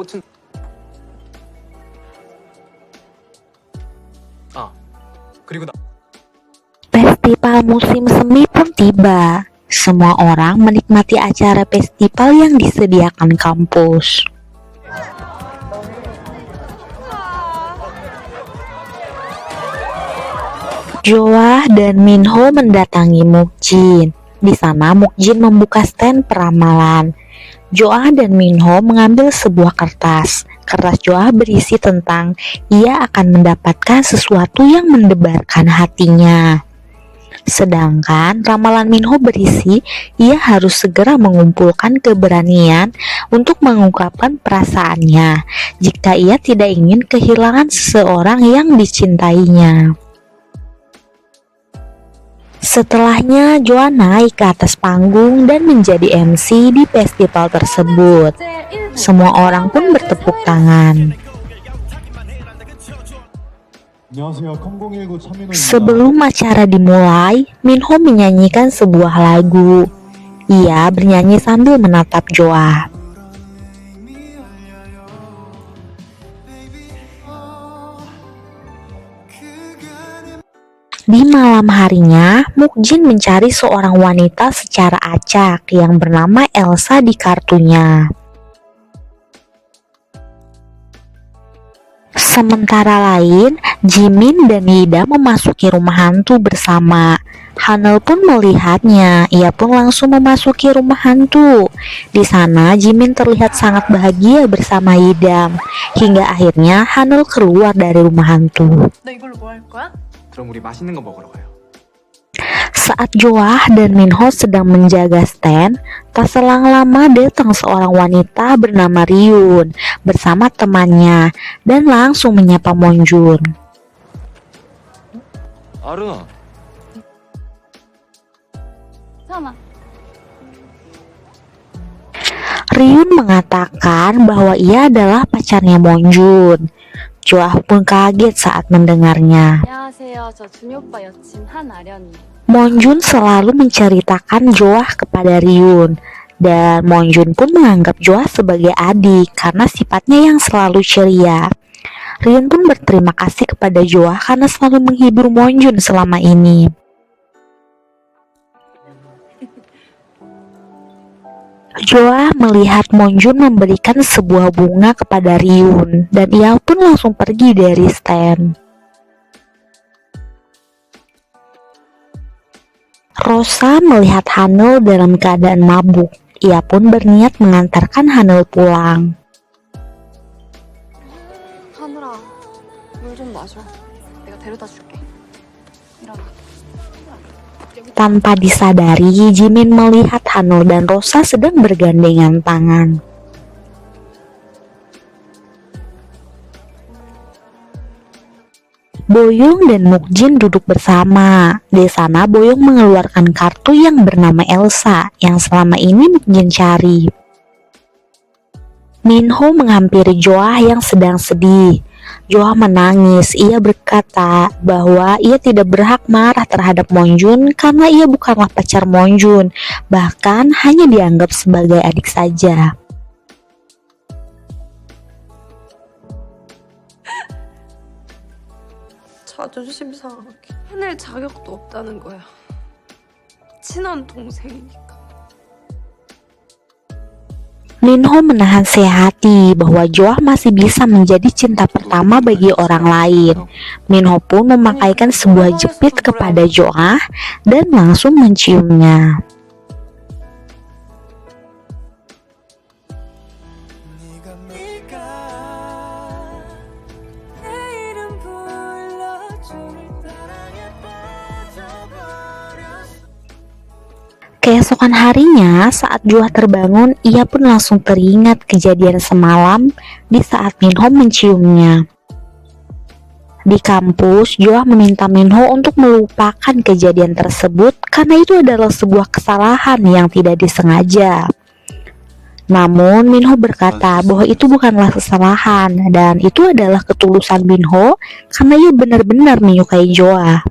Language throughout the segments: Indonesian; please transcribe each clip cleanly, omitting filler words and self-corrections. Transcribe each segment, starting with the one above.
꽃은 그리고 Festival musim semi pun tiba. Semua orang menikmati acara festival yang disediakan kampus. Joah dan Minho mendatangi Mukjin. Di sana Mukjin membuka stand peramalan. Joah dan Minho mengambil sebuah kertas. Kertas Joah berisi tentang ia akan mendapatkan sesuatu yang mendebarkan hatinya. Sedangkan ramalan Minho berisi ia harus segera mengumpulkan keberanian untuk mengungkapkan perasaannya jika ia tidak ingin kehilangan seseorang yang dicintainya. Setelahnya, Joah naik ke atas panggung dan menjadi MC di festival tersebut. Semua orang pun bertepuk tangan. Sebelum acara dimulai, Minho menyanyikan sebuah lagu. Ia bernyanyi sambil menatap Joah. Di malam harinya, Mukjin mencari seorang wanita secara acak yang bernama Elsa di kartunya. Sementara lain, Jimin dan Yida memasuki rumah hantu bersama. Hanel pun melihatnya, ia pun langsung memasuki rumah hantu. Di sana, Jimin terlihat sangat bahagia bersama Yidam. Hingga akhirnya Hanel keluar dari rumah hantu. 그럼 우리 맛있는 거 먹으러 가요. Saat Joah dan Minho sedang menjaga stand, tak selang lama datang seorang wanita bernama Ryun bersama temannya dan langsung menyapa Monjun. 아르나. Ryun mengatakan bahwa ia adalah pacarnya Monjun. Joah pun kaget saat mendengarnya. 안녕하세요. 저 준이 오빠 여친 한아련이. Monjun selalu menceritakan Joah kepada Ryun, dan Monjun pun menganggap Joah sebagai adik karena sifatnya yang selalu ceria. Ryun pun berterima kasih kepada Joah karena selalu menghibur Monjun selama ini. Joah melihat Monjun memberikan sebuah bunga kepada Ryun, dan ia pun langsung pergi dari stand. Rosa melihat Hanel dalam keadaan mabuk. Ia pun berniat mengantarkan Hanel pulang. 하늘아, 물 좀 마셔. 내가 데려다 줄게. 일어나. Tanpa disadari, Jimin melihat Hanel dan Rosa sedang bergandengan tangan. Boyoung dan Mukjin duduk bersama. Di sana Boyoung mengeluarkan kartu yang bernama Elsa yang selama ini Mukjin cari. Minho menghampiri Joah yang sedang sedih. Joah menangis. Ia berkata bahwa ia tidak berhak marah terhadap Monjun karena ia bukanlah pacar Monjun, bahkan hanya dianggap sebagai adik saja. 자존심 상하게. 화낼 자격도 없다는 거야. 친한 동생이니까. Minho menahan hati bahwa Joah masih bisa menjadi cinta pertama bagi orang lain. Minho pun memakaikan sebuah jepit kepada Joah dan langsung menciumnya. Keesokan harinya, saat Joah terbangun, ia pun langsung teringat kejadian semalam di saat Minho menciumnya. Di kampus, Joah meminta Minho untuk melupakan kejadian tersebut karena itu adalah sebuah kesalahan yang tidak disengaja. Namun, Minho berkata bahwa itu bukanlah kesalahan dan itu adalah ketulusan Minho karena ia benar-benar menyukai Joah.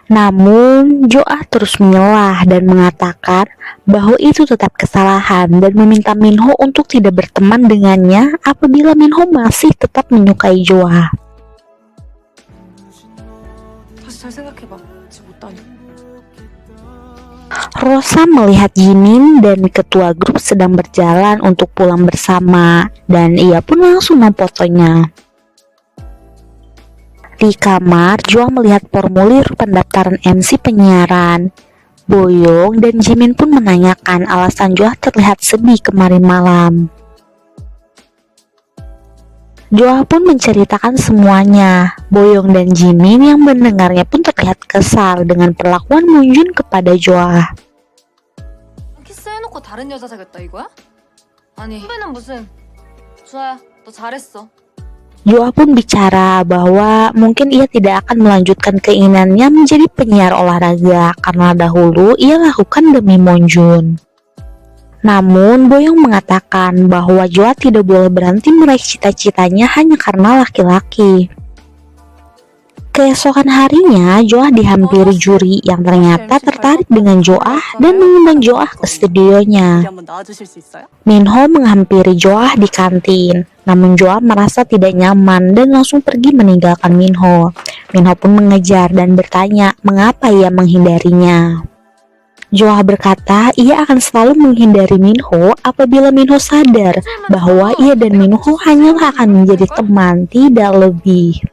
Namun, Joah terus menyelah dan mengatakan bahwa itu tetap kesalahan dan meminta Minho untuk tidak berteman dengannya apabila Minho masih tetap menyukai Joah. 다시 잘 생각해봐. 지금 못다니. Rosa melihat Jimin dan ketua grup sedang berjalan untuk pulang bersama dan ia pun langsung memfotonya. Di kamar, Joah melihat formulir pendaftaran MC penyiaran. Boyong dan Jimin pun menanyakan alasan Joah terlihat sedih kemarin malam. Joah pun menceritakan semuanya. Boyong dan Jimin yang mendengarnya pun terlihat kesal dengan perlakuan Moonjun kepada Joah. 키스해놓고 다른 여자 사귀었다 이거야? 아니 선배는 무슨 주아야 너 잘했어. Joah pun bicara bahwa mungkin ia tidak akan melanjutkan keinginannya menjadi penyiar olahraga karena dahulu ia lakukan demi Moonjun. Namun Boyong mengatakan bahwa Joah tidak boleh berhenti meraih cita-citanya hanya karena laki-laki. Keesokan harinya, Joah dihampiri juri yang ternyata tertarik dengan Joah dan mengundang Joah ke studionya. 한번 나와주실 수 있어요? Minho menghampiri Joah di kantin, namun Joah merasa tidak nyaman dan langsung pergi meninggalkan Minho. Minho pun mengejar dan bertanya mengapa ia menghindarinya. Joah berkata ia akan selalu menghindari Minho apabila Minho sadar bahwa ia dan Minho hanyalah akan menjadi teman, tidak lebih.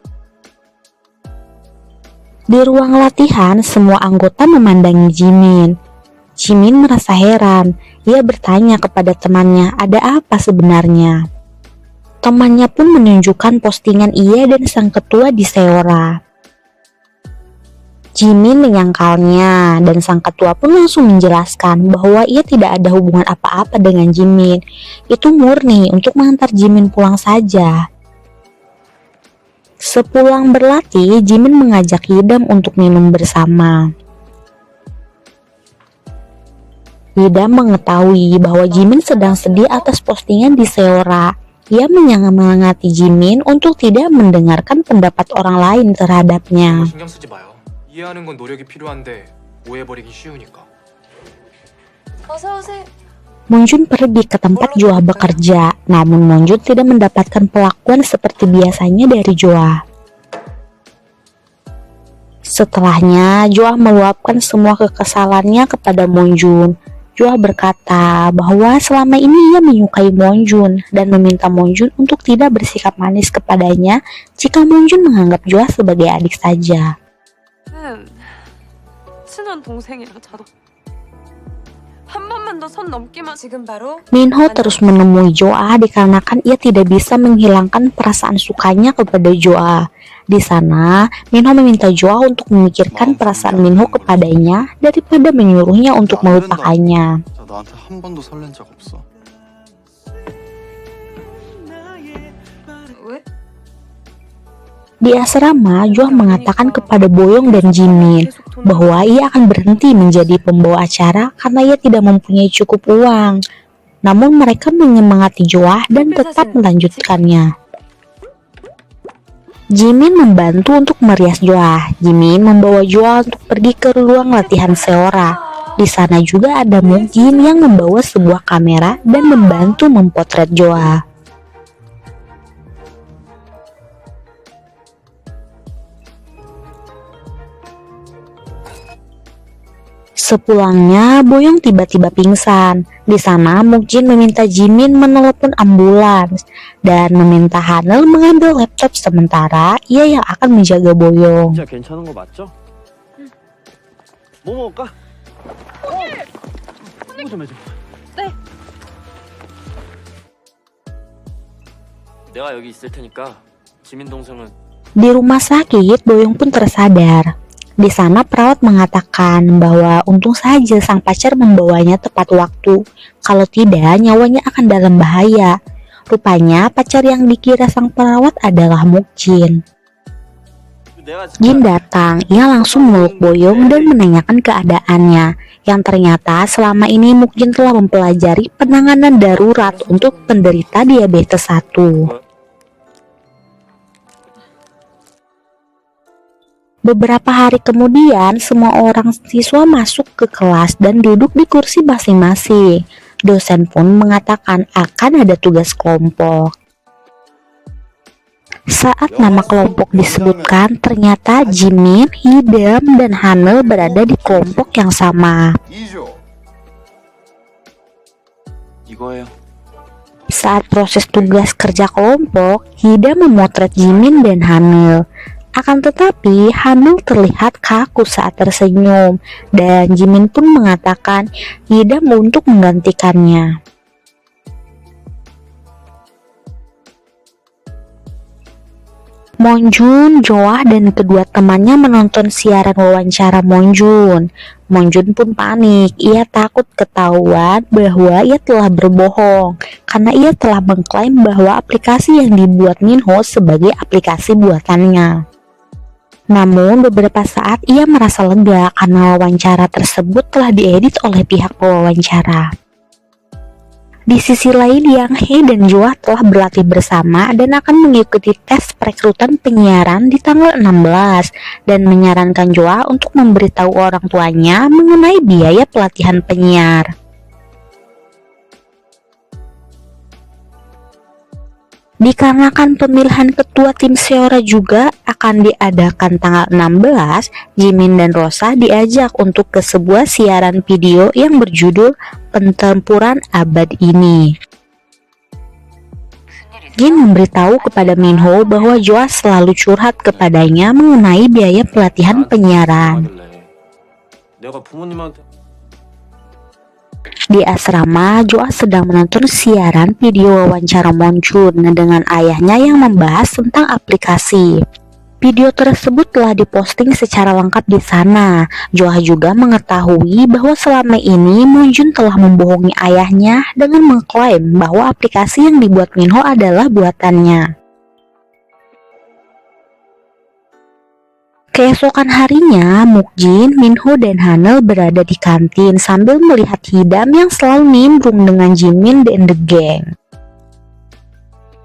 Di ruang latihan, semua anggota memandangi Jimin. Jimin merasa heran. Ia bertanya kepada temannya, ada apa sebenarnya? Temannya pun menunjukkan postingan ia dan sang ketua di Seora. Jimin menyangkalnya dan sang ketua pun langsung menjelaskan bahwa ia tidak ada hubungan apa-apa dengan Jimin. Itu murni untuk mengantar Jimin pulang saja. Sepulang berlatih, Jimin mengajak Hidam untuk minum bersama. Hidam mengetahui bahwa Jimin sedang sedih atas postingan di Seora. Ia menyemangati Jimin untuk tidak mendengarkan pendapat orang lain terhadapnya. 신경 쓰지 마요. 이해하는 건 노력이 필요한데 오해버리기 쉬우니까. 어서 오세요. Moonjun pergi ke tempat Joah bekerja, namun Moonjun tidak mendapatkan perlakuan seperti biasanya dari Joah. Setelahnya, Joah meluapkan semua kekesalannya kepada Moonjun. Joah berkata bahwa selama ini ia menyukai Moonjun dan meminta Moonjun untuk tidak bersikap manis kepadanya jika Moonjun menganggap Joah sebagai adik saja. 친한 동생이랑 자도 한 번만 더 선 넘기만 지금 바로 Minho terus menemui Joah dikarenakan ia tidak bisa menghilangkan perasaan sukanya kepada Joah. Di sana, Minho meminta Joah untuk memikirkan perasaan Minho kepadanya daripada menyuruhnya untuk melupakannya. 나한테 한 번도 설렌 적 없어. 왜? Di asrama, Joah mengatakan kepada Boyong dan Jimin bahwa ia akan berhenti menjadi pembawa acara karena ia tidak mempunyai cukup uang. Namun mereka menyemangati Joah dan tetap melanjutkannya. Jimin membantu untuk merias Joah. Jimin membawa Joah untuk pergi ke ruang latihan Seora. Di sana juga ada Mookjin yang membawa sebuah kamera dan membantu mempotret Joah. Sepulangnya, Boyong tiba-tiba pingsan. Di sana, Mookjin meminta Jimin menelepon ambulans dan meminta Hanel mengambil laptop sementara ia yang akan menjaga Boyong. 진짜 괜찮은 거 맞죠? 응. 뭐 먹을까? 홍보 좀 해줘. 네. 내가 여기 있을 테니까 지민 동생은 Di rumah sakit, Boyong pun tersadar. Di sana perawat mengatakan bahwa untung saja sang pacar membawanya tepat waktu. Kalau tidak, nyawanya akan dalam bahaya. Rupanya pacar yang dikira sang perawat adalah Mookjin. 내가 Jin datang, ia langsung memeluk Boyong dan menanyakan keadaannya. Yang ternyata selama ini Mookjin telah mempelajari penanganan darurat untuk penderita diabetes 1. Beberapa hari kemudian, semua orang siswa masuk ke kelas dan duduk di kursi masing-masing. Dosen pun mengatakan akan ada tugas kelompok. Saat nama kelompok disebutkan, ternyata Jimin, Hidam, dan Hanul berada di kelompok yang sama. 이거예요. Saat proses tugas kerja kelompok, Hidam memotret Jimin dan Hanul. Akan tetapi, Hanul terlihat kaku saat tersenyum, dan Jimin pun mengatakan Hidam untuk menggantikannya. Monjun, Joah, dan kedua temannya menonton siaran wawancara Monjun. Monjun pun panik, ia takut ketahuan bahwa ia telah berbohong karena ia telah mengklaim bahwa aplikasi yang dibuat Minho sebagai aplikasi buatannya. Namun beberapa saat ia merasa lega karena wawancara tersebut telah diedit oleh pihak pewawancara. Di sisi lain, Yang Hee dan Joah telah berlatih bersama dan akan mengikuti tes perekrutan penyiaran di tanggal 16 dan menyarankan Joah untuk memberitahu orang tuanya mengenai biaya pelatihan penyiar. Dikarenakan pemilihan ketua tim Seora juga akan diadakan tanggal 16, Jimin dan Rosa diajak untuk ke sebuah siaran video yang berjudul Pertempuran Abad Ini. Jin memberitahu kepada Minho bahwa Joah selalu curhat kepadanya mengenai biaya pelatihan penyiaran. 내가 부모님한테 Di asrama, Joah sedang menonton siaran video wawancara Monjun dengan ayahnya yang membahas tentang aplikasi. Video tersebut telah diposting secara lengkap di sana. Joah juga mengetahui bahwa selama ini Monjun telah membohongi ayahnya dengan mengklaim bahwa aplikasi yang dibuat Minho adalah buatannya. Keesokan harinya, Mukjin, Minho, dan Hanul berada di kantin sambil melihat Hidam yang selalu nimbrung dengan Jimin dan The Gang.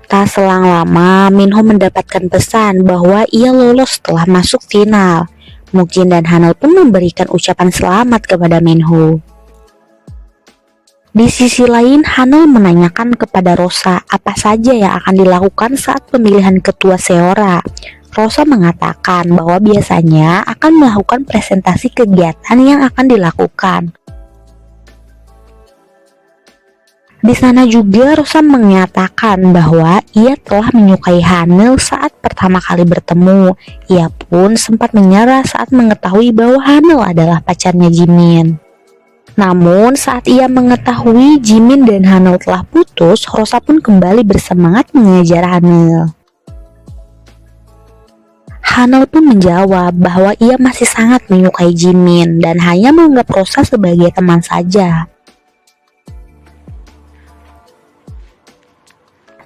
Tak selang lama, Minho mendapatkan pesan bahwa ia lolos setelah masuk final. Mukjin dan Hanul pun memberikan ucapan selamat kepada Minho. Di sisi lain, Hanul menanyakan kepada Rosa apa saja yang akan dilakukan saat pemilihan ketua Seora. Rosa mengatakan bahwa biasanya akan melakukan presentasi kegiatan yang akan dilakukan. Di sana juga Rosa menyatakan bahwa ia telah menyukai Hanul saat pertama kali bertemu. Ia pun sempat menyerah saat mengetahui bahwa Hanul adalah pacarnya Jimin. Namun saat ia mengetahui Jimin dan Hanul telah putus, Rosa pun kembali bersemangat mengejar Hanul. Hanul pun menjawab bahwa ia masih sangat menyukai Jimin dan hanya menganggap Rosa sebagai teman saja.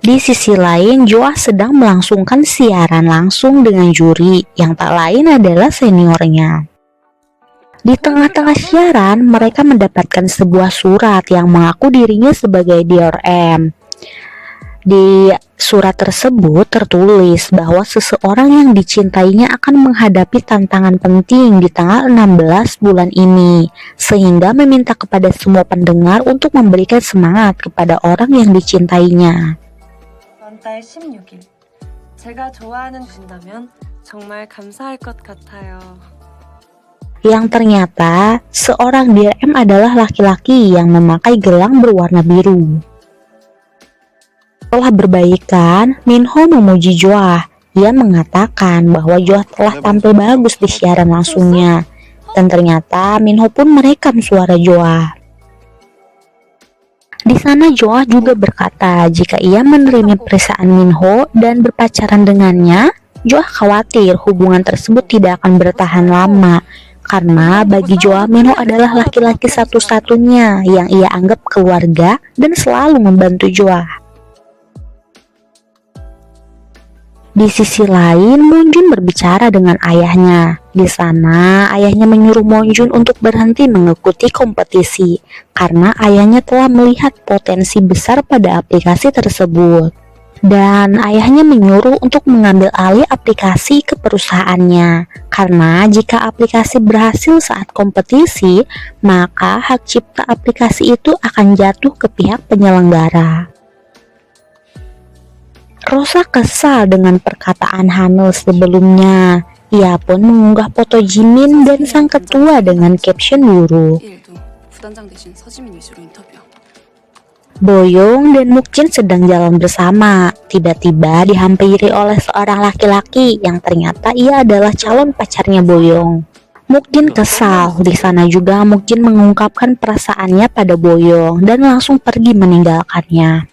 Di sisi lain, Joah sedang melangsungkan siaran langsung dengan juri yang tak lain adalah seniornya. Di tengah-tengah siaran, mereka mendapatkan sebuah surat yang mengaku dirinya sebagai DRM. Di surat tersebut tertulis bahwa seseorang yang dicintainya akan menghadapi tantangan penting di tanggal 16 bulan ini, sehingga meminta kepada semua pendengar untuk memberikan semangat kepada orang yang dicintainya. 달 16일 제가 좋아하는 분다면 정말 감사할 것 같아요. Yang ternyata seorang DRM adalah laki-laki yang memakai gelang berwarna biru. Setelah berbaikan, Minho memuji Joah. Ia mengatakan bahwa Joah telah tampil bagus di siaran langsungnya, dan ternyata Minho pun merekam suara Joah. Di sana Joah juga berkata jika ia menerima perasaan Minho dan berpacaran dengannya, Joah khawatir hubungan tersebut tidak akan bertahan lama, karena bagi Joah Minho adalah laki-laki satu-satunya yang ia anggap keluarga dan selalu membantu Joah. Di sisi lain, Monjun berbicara dengan ayahnya. Di sana, ayahnya menyuruh Monjun untuk berhenti mengikuti kompetisi karena ayahnya telah melihat potensi besar pada aplikasi tersebut. dan ayahnya menyuruh untuk mengambil alih aplikasi ke perusahaannya. Karena jika aplikasi berhasil saat kompetisi, maka hak cipta aplikasi itu akan jatuh ke pihak penyelenggara. Rosa kesal dengan perkataan Hanul sebelumnya. Ia pun mengunggah foto Jimin dan sang ketua dengan caption buruk. 이 일도 부단장 대신 서지민 위주로 인터뷰야. Boyong dan Mukjin sedang jalan bersama. Tiba-tiba dihampiri oleh seorang laki-laki yang ternyata ia adalah calon pacarnya Boyong. Mukjin kesal. Di sana juga Mukjin mengungkapkan perasaannya pada Boyong dan langsung pergi meninggalkannya.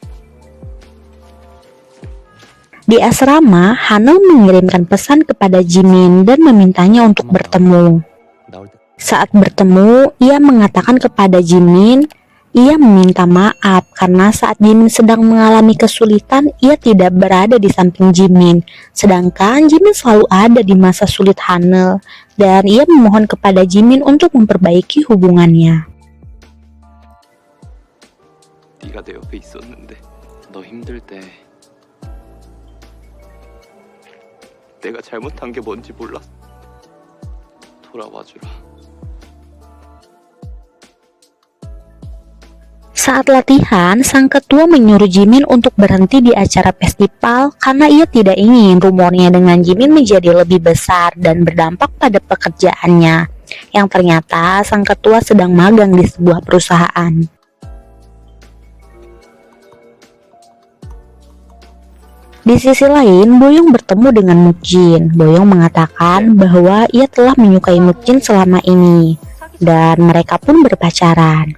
Di asrama, Hanul mengirimkan pesan kepada Jimin dan memintanya untuk bertemu. 나올 때 Saat bertemu, ia mengatakan kepada Jimin, ia meminta maaf karena saat Jimin sedang mengalami kesulitan, ia tidak berada di samping Jimin. Sedangkan Jimin selalu ada di masa sulit Hanul, dan ia memohon kepada Jimin untuk memperbaiki hubungannya. 네가 내 옆에 있었는데 너 힘들 때 내가 잘못한 게 뭔지 몰랐어. 돌아와주라. Saat latihan, sang ketua menyuruh Jimin untuk berhenti di acara festival karena ia tidak ingin rumornya dengan Jimin menjadi lebih besar dan berdampak pada pekerjaannya. Yang ternyata sang ketua sedang magang di sebuah perusahaan. Di sisi lain, Boyong bertemu dengan Mukjin. Boyong mengatakan bahwa ia telah menyukai Mukjin selama ini dan mereka pun berpacaran.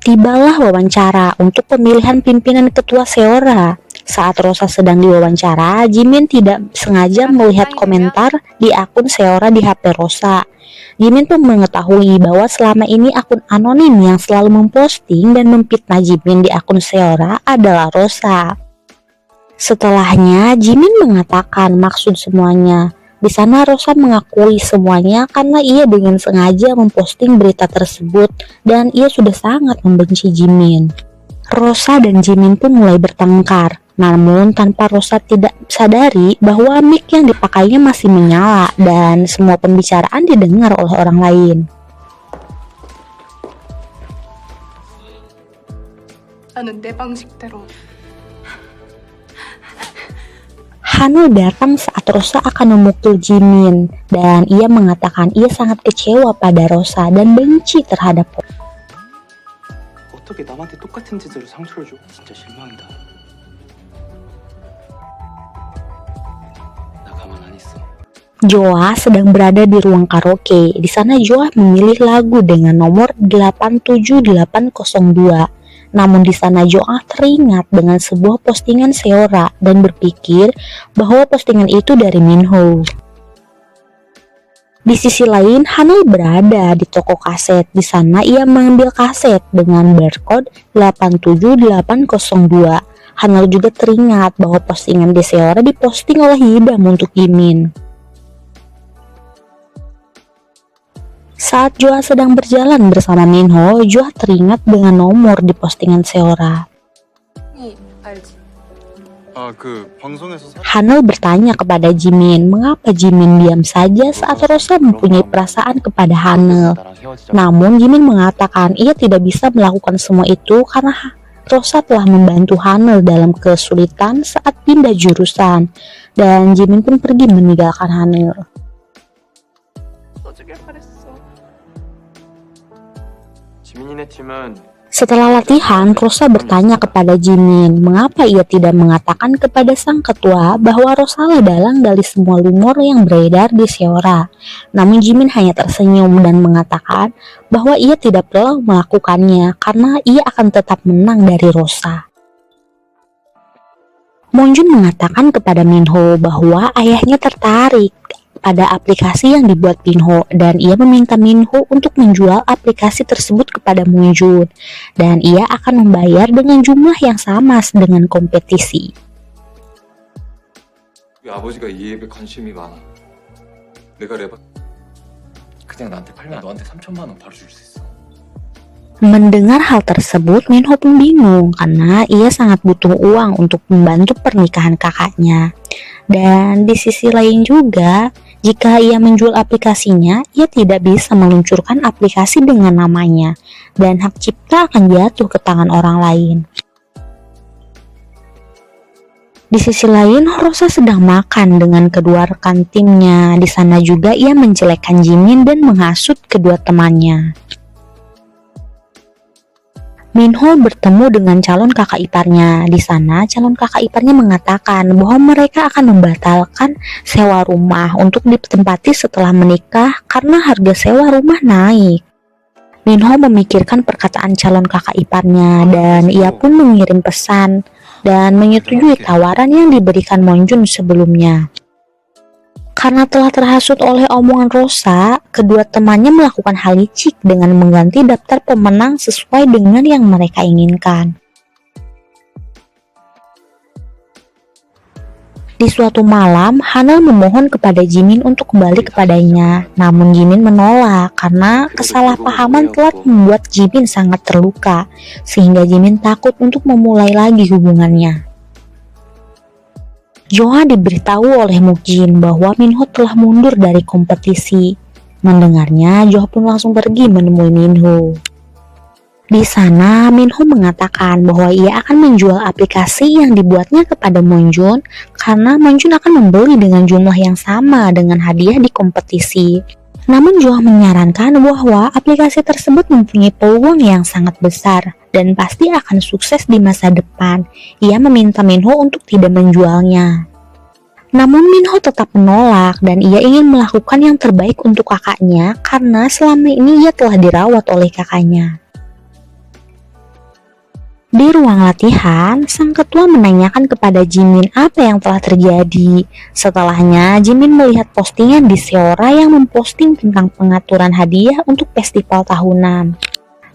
Tibalah wawancara untuk pemilihan pimpinan ketua Seora. Saat Rosa sedang diwawancara, Jimin tidak sengaja melihat komentar di akun Seora di HP Rosa. Jimin pun mengetahui bahwa selama ini akun anonim yang selalu memposting dan memfitnah Jimin di akun Seora adalah Rosa. Setelahnya, Jimin mengatakan maksud semuanya. Di sana Rosa mengakui semuanya karena ia dengan sengaja memposting berita tersebut dan ia sudah sangat membenci Jimin. Rosa dan Jimin pun mulai bertengkar. Namun tanpa Rosa tidak sadari bahwa mic yang dipakainya masih menyala dan semua pembicaraan didengar oleh orang lain. 나는 내 방식대로. Hanul datang saat Rosa akan memukul Jimin dan ia mengatakan ia sangat kecewa pada Rosa dan benci terhadap Rosa. 어떻게 남한테 똑같은 짓으로 상처를 줘? 진짜 실망이다. 나 가만 안 있어. Joa sedang berada di ruang karaoke. Di sana Joa memilih lagu dengan nomor 87802. Namun di sana Joa teringat dengan sebuah postingan Seora dan berpikir bahwa postingan itu dari Minho. Di sisi lain, Hanul berada di toko kaset. Di sana ia mengambil kaset dengan barcode 87802. Hanul juga teringat bahwa postingan di Seora diposting oleh Hidam untuk Jimin. Saat Joa sedang berjalan bersama Minho, Joa teringat dengan nomor di postingan Seora. 이 알지? 방송에서 Hanul bertanya kepada Jimin, mengapa Jimin diam saja saat Rosa mempunyai perasaan kepada Hanul. 나랑 헤어지자. Namun Jimin mengatakan ia tidak bisa melakukan semua itu karena Rosa telah membantu Hanul dalam kesulitan saat pindah jurusan. Dan Jimin pun pergi meninggalkan Hanul. 써주길 바랬어. 지민이네 팀은 Setelah latihan, Rosa bertanya kepada Jimin mengapa ia tidak mengatakan kepada sang ketua bahwa Rosa dalang dari semua rumor yang beredar di Seora. Namun Jimin hanya tersenyum dan mengatakan bahwa ia tidak perlu melakukannya karena ia akan tetap menang dari Rosa. Monjun mengatakan kepada Minho bahwa ayahnya tertarik pada aplikasi yang dibuat Minho dan ia meminta Minho untuk menjual aplikasi tersebut kepada Monjun dan ia akan membayar dengan jumlah yang sama dengan kompetisi. 우리 아버지가 이 앱에 관심이 많아. 내가 레바 그냥 나한테 팔면 너한테 3천만 원 바로 줄 수 있어. Mendengar hal tersebut, Minho pun bingung karena ia sangat butuh uang untuk membantu pernikahan kakaknya. Dan di sisi lain juga, jika ia menjual aplikasinya, ia tidak bisa meluncurkan aplikasi dengan namanya, dan hak cipta akan jatuh ke tangan orang lain. Di sisi lain, Rosa sedang makan dengan kedua rekan timnya. Di sana juga ia menjelekkan Jimin dan menghasut kedua temannya. Minho bertemu dengan calon kakak iparnya. Di sana, calon kakak iparnya mengatakan bahwa mereka akan membatalkan sewa rumah untuk ditempati setelah menikah karena harga sewa rumah naik. Minho memikirkan perkataan calon kakak iparnya dan ia pun mengirim pesan dan menyetujui tawaran yang diberikan Monjun sebelumnya. Karena telah terhasut oleh omongan Rosa, kedua temannya melakukan hal licik dengan mengganti daftar pemenang sesuai dengan yang mereka inginkan. Di suatu malam, Hanel memohon kepada Jimin untuk kembali kepadanya. Namun Jimin menolak karena kesalahpahaman telah membuat Jimin sangat terluka, sehingga Jimin takut untuk memulai lagi hubungannya. Joa diberitahu oleh Mukjin bahwa Minho telah mundur dari kompetisi. Mendengarnya, Joa pun langsung pergi menemui Minho. Di sana, Minho mengatakan bahwa ia akan menjual aplikasi yang dibuatnya kepada Monjun karena Monjun akan membeli dengan jumlah yang sama dengan hadiah di kompetisi. Namun Joa menyarankan bahwa aplikasi tersebut mempunyai peluang yang sangat besar dan pasti akan sukses di masa depan. Ia meminta Minho untuk tidak menjualnya. Namun Minho tetap menolak dan ia ingin melakukan yang terbaik untuk kakaknya karena selama ini ia telah dirawat oleh kakaknya. Di ruang latihan, sang ketua menanyakan kepada Jimin apa yang telah terjadi. Setelahnya, Jimin melihat postingan di Seora yang memposting tentang pengaturan hadiah untuk festival tahunan,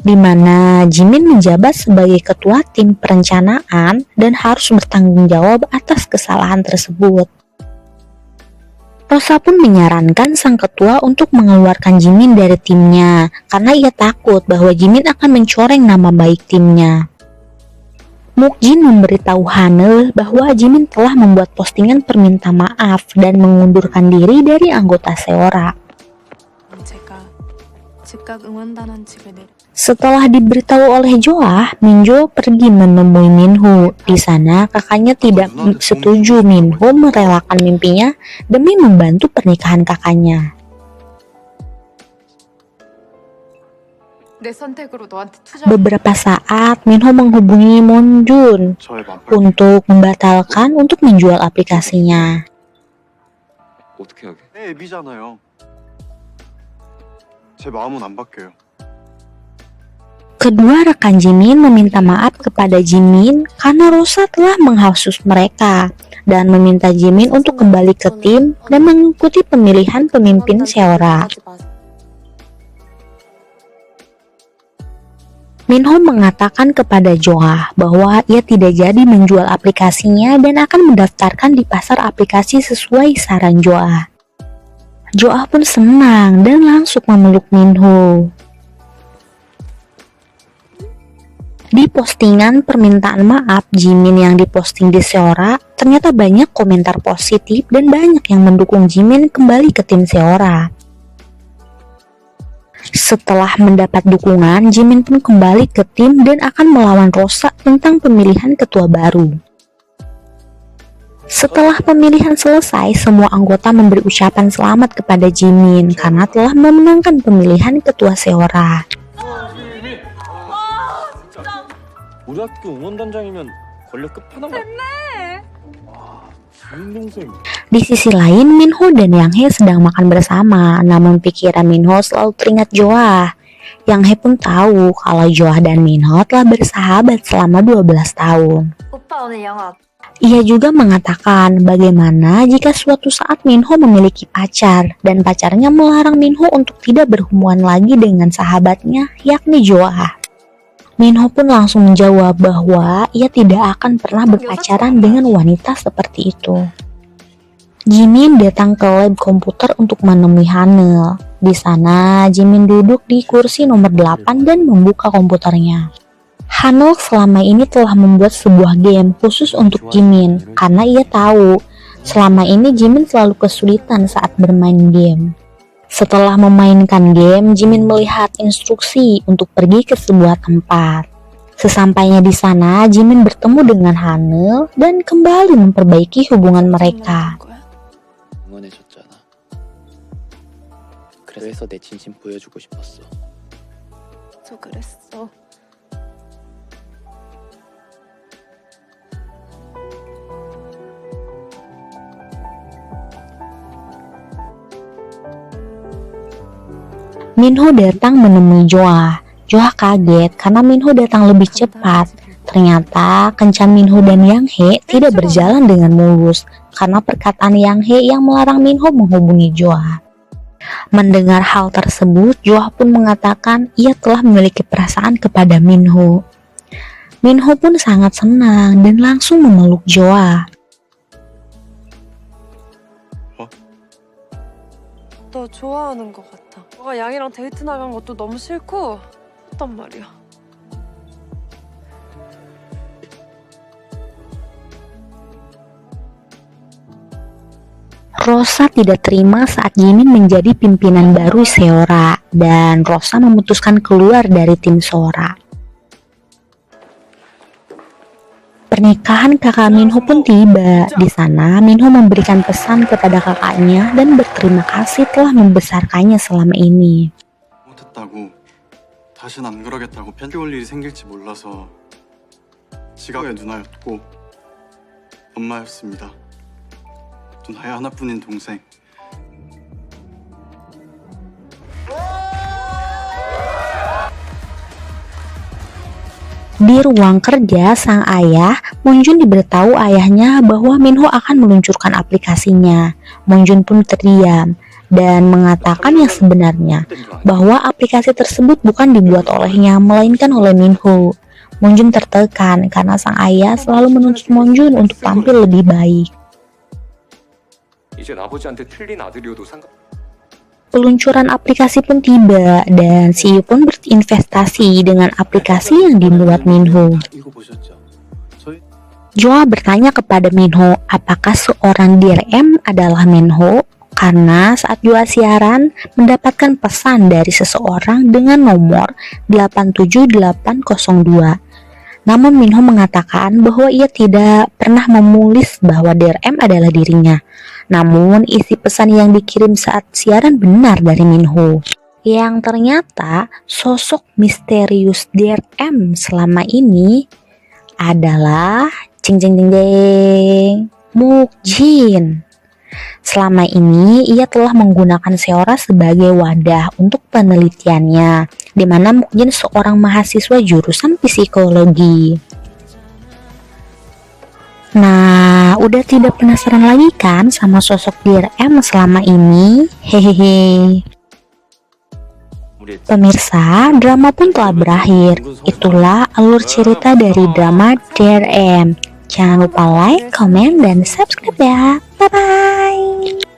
di mana Jimin menjabat sebagai ketua tim perencanaan dan harus bertanggung jawab atas kesalahan tersebut. Rosa pun menyarankan sang ketua untuk mengeluarkan Jimin dari timnya karena ia takut bahwa Jimin akan mencoreng nama baik timnya. Mukjin memberitahu Hanel bahwa Jimin telah membuat postingan perminta maaf dan mengundurkan diri dari anggota Seora. Setelah diberitahu oleh Joa, Minjo pergi menemui Minho. Di sana, kakaknya tidak setuju Minho merelakan mimpinya demi membantu pernikahan kakaknya. Beberapa saat, Minho menghubungi Monjun untuk membatalkan untuk menjual aplikasinya. 어떻게 하게? 내 애비잖아요. 제 마음은 안 바뀌어요. Kedua rekan Jimin meminta maaf kepada Jimin karena Rosa telah menghasut mereka dan meminta Jimin untuk kembali ke tim dan mengikuti pemilihan pemimpin Seora. Minho mengatakan kepada Joa bahwa ia tidak jadi menjual aplikasinya dan akan mendaftarkan di pasar aplikasi sesuai saran Joa. Joa pun senang dan langsung memeluk Minho. Di postingan permintaan maaf Jimin yang diposting di Seora, ternyata banyak komentar positif dan banyak yang mendukung Jimin kembali ke tim Seora. Setelah mendapat dukungan, Jimin pun kembali ke tim dan akan melawan Rosa tentang pemilihan ketua baru. Setelah pemilihan selesai, semua anggota memberi ucapan selamat kepada Jimin karena telah memenangkan pemilihan ketua Seora. 우리 학교 응원단장이면 권력 끝판왕. 동생. Di sisi lain, Minho dan Yang Hae sedang makan bersama, namun pikiran Minho selalu teringat Joa. Yang Hae pun tahu kalau Joa dan Minho telah bersahabat selama 12 tahun. Ia juga mengatakan bagaimana jika suatu saat Minho memiliki pacar dan pacarnya melarang Minho untuk tidak berhubungan lagi dengan sahabatnya, yakni Joa. Minho pun langsung menjawab bahwa ia tidak akan pernah berpacaran dengan wanita seperti itu. Jimin datang ke lab komputer untuk menemui Hanel. Di sana, Jimin duduk di kursi nomor 8 dan membuka komputernya. Hanok selama ini telah membuat sebuah game khusus untuk Jimin karena ia tahu selama ini Jimin selalu kesulitan saat bermain game. Setelah memainkan game, Jimin melihat instruksi untuk pergi ke sebuah tempat. Sesampainya di sana, Jimin bertemu dengan Hanul dan kembali memperbaiki hubungan mereka. 응원해줬잖아. 그래서 내 진심 보여주고 싶었어. 저 그랬어. Minho datang menemui Joa. Joa kaget karena Minho datang lebih cepat. Ternyata kencan Minho dan Yang He tidak berjalan dengan mulus karena perkataan Yang He yang melarang Minho menghubungi Joa. Mendengar hal tersebut, Joa pun mengatakan ia telah memiliki perasaan kepada Minho. Minho pun sangat senang dan langsung memeluk Joa. 너 좋아하는 것 같아. 너가 양이랑 데이트 나간 것도 너무 싫고 했단 말이야. Rosa tidak terima saat Jimin menjadi pimpinan baru Seora dan Rosa memutuskan keluar dari tim Sora. Pernikahan kakak Minho pun tiba. Di sana, Minho memberikan pesan kepada kakaknya dan berterima kasih telah membesarkannya selama ini. 못했다고 다신 안 그러겠다고 편지 올 일이 생길지 몰라서 지각의 누나였고 엄마였습니다. 누나의 하나뿐인 동생. Di ruang kerja sang ayah, Monjun diberitahu ayahnya bahwa Minho akan meluncurkan aplikasinya. Monjun pun terdiam dan mengatakan yang sebenarnya, bahwa aplikasi tersebut bukan dibuat olehnya, melainkan oleh Minho. Monjun tertekan karena sang ayah selalu menuntut Monjun untuk tampil lebih baik. 이젠 아버지한테 틀린 아들이어도 상관. Peluncuran aplikasi pun tiba dan CEO pun berinvestasi dengan aplikasi yang dibuat Minho. 이거 보셨죠? 저희 Joa bertanya kepada Minho apakah seorang DRM adalah Minho karena saat Joa siaran mendapatkan pesan dari seseorang dengan nomor 87802. Namun Minho mengatakan bahwa ia tidak pernah menulis bahwa DRM adalah dirinya. Namun isi pesan yang dikirim saat siaran benar dari Minho. Yang ternyata sosok misterius DRM selama ini adalah Mukjin. Selama ini ia telah menggunakan Seora sebagai wadah untuk penelitiannya, di mana Mukjin seorang mahasiswa jurusan psikologi. Nah, udah tidak penasaran lagi kan sama sosok DRM selama ini? Hehehe. Pemirsa, drama pun telah berakhir. Itulah alur cerita dari drama DRM. Jangan lupa like, komen, dan subscribe ya. Bye-bye.